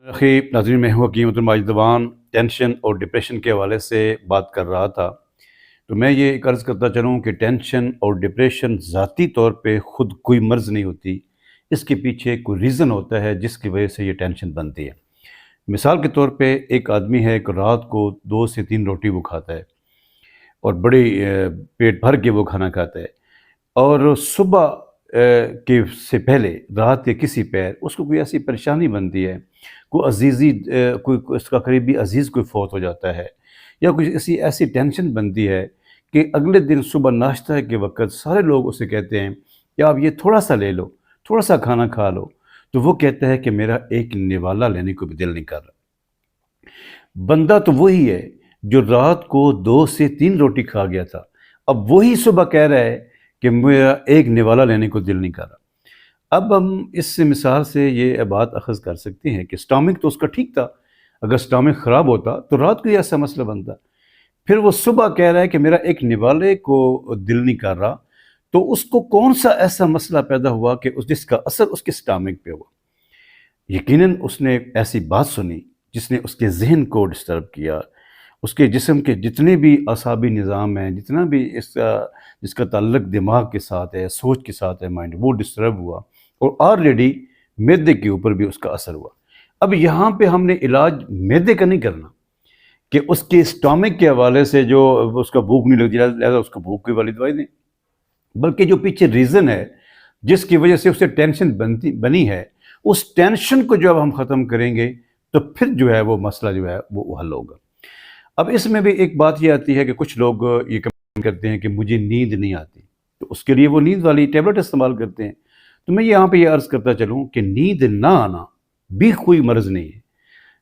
नाज़रीन, मैं हूँ हकीम माजिदवान। टेंशन और डिप्रेशन के हवाले से बात कर रहा था, तो मैं ये एक अर्ज़ करता चलूँ कि टेंशन और डिप्रेशन ज़ाती तौर पे ख़ुद कोई मर्ज़ नहीं होती। इसके पीछे कोई रीज़न होता है जिसकी वजह से ये टेंशन बनती है। मिसाल के तौर पे एक आदमी है कि रात को 2 से 3 रोटी वो खाता है और बड़ी पेट भर के वो खाना खाता है, और सुबह के से पहले रात के किसी पहर उसको कोई ऐसी परेशानी बनती है, कोई कोई उसका करीबी अजीज़ कोई फ़ौत हो जाता है, या कुछ ऐसी टेंशन बनती है कि अगले दिन सुबह नाश्ता के वक़्त सारे लोग उसे कहते हैं कि आप ये थोड़ा सा ले लो, थोड़ा सा खाना खा लो, तो वो कहता है कि मेरा एक निवाला लेने को भी दिल नहीं कर रहा। बंदा तो वही है जो रात को 2 से 3 रोटी खा गया था, अब वही सुबह कह रहा है कि मेरा एक निवाला लेने को दिल नहीं कर रहा। अब हम इस मिसाल से ये बात अख़ज़ कर सकते हैं कि स्टमक तो उसका ठीक था, अगर स्टमक ख़राब होता तो रात को ही ऐसा मसला बनता। फिर वो सुबह कह रहा है कि मेरा एक निवाले को दिल नहीं कर रहा, तो उसको कौन सा ऐसा मसला पैदा हुआ कि जिसका असर उसके स्टमक पे हुआ। यकीनन उसने ऐसी बात सुनी जिसने उसके ज़हन को डिस्टर्ब किया, उसके जिस्म के जितने भी असाबी निज़ाम हैं, जितना भी जिसका ताल्लुक़ दिमाग के साथ है, सोच के साथ है, माइंड, वो डिस्टर्ब हुआ और ऑलरेडी मैदे के ऊपर भी उसका असर हुआ। अब यहाँ पे हमने इलाज मैदे का नहीं करना कि उसके स्टमक के हवाले से जो उसका भूख नहीं लगती लिहाजा उसको भूख की वाली दवाई दें, बल्कि जो पीछे रीज़न है जिसकी वजह से उसे टेंशन बनी है, उस टेंशन को जब हम ख़त्म करेंगे तो फिर जो है वो मसला जो है वो हल होगा। अब इसमें भी एक बात ये आती है कि कुछ लोग ये कमेंट करते हैं कि मुझे नींद नहीं आती, तो उसके लिए वो नींद वाली टेबलेट इस्तेमाल करते हैं। तो मैं यहाँ पे ये अर्ज़ करता चलूँ कि नींद ना आना भी कोई मर्ज़ नहीं है।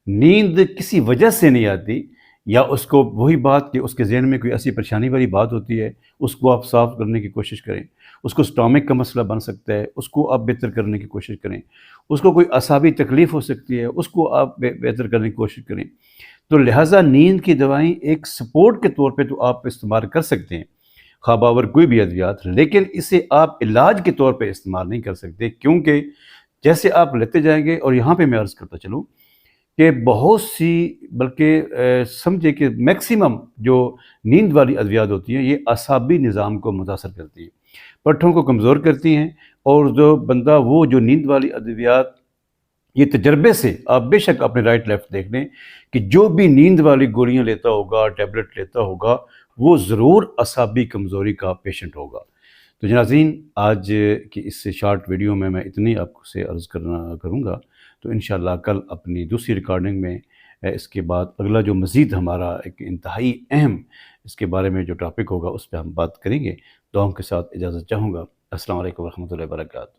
नींद किसी वजह से नहीं आती, या उसको वही बात कि उसके ज़हन में कोई ऐसी परेशानी वाली बात होती है, उसको आप साफ़ करने की कोशिश करें। उसको स्टमक का मसला बन सकता है, उसको आप बेहतर करने की कोशिश करें। उसको कोई असाबी तकलीफ़ हो सकती है, उसको आप बेहतर करने की कोशिश करें। तो लिहाजा नींद की दवाएँ एक सपोर्ट के तौर पे तो आप इस्तेमाल कर सकते हैं, ख़ाबावर कोई भी अद्वियात, लेकिन इसे आप इलाज के तौर पे इस्तेमाल नहीं कर सकते, क्योंकि जैसे आप लेते जाएंगे। और यहाँ पे मैं अर्ज़ करता चलूँ कि बहुत सी, बल्कि समझे कि मैक्सिमम जो नींद वाली अद्वियात होती हैं ये असाबी निज़ाम को मुतासर करती हैं, पट्ठों को कमज़ोर करती हैं। और जो बंदा वो जो नींद वाली अद्वियात, ये तजर्बे से आप बेशक अपने राइट लेफ़्ट देख लें कि जो भी नींद वाली गोलियां लेता होगा, टैबलेट लेता होगा, वो ज़रूर असाबी कमज़ोरी का पेशेंट होगा। तो नाज़रीन, आज की इस शॉर्ट वीडियो में मैं इतनी आपसे अर्ज़ करूँगा। तो इंशाअल्लाह कल अपनी दूसरी रिकॉर्डिंग में इसके बाद अगला जो मज़ीद हमारा एक इंतहाई अहम इसके बारे में जो टॉपिक होगा उस पर हम बात करेंगे। दुआओं के साथ इजाज़त चाहूँगा। अस्सलाम वालेकुम व रहमतुल्लाहि व बरकातहू।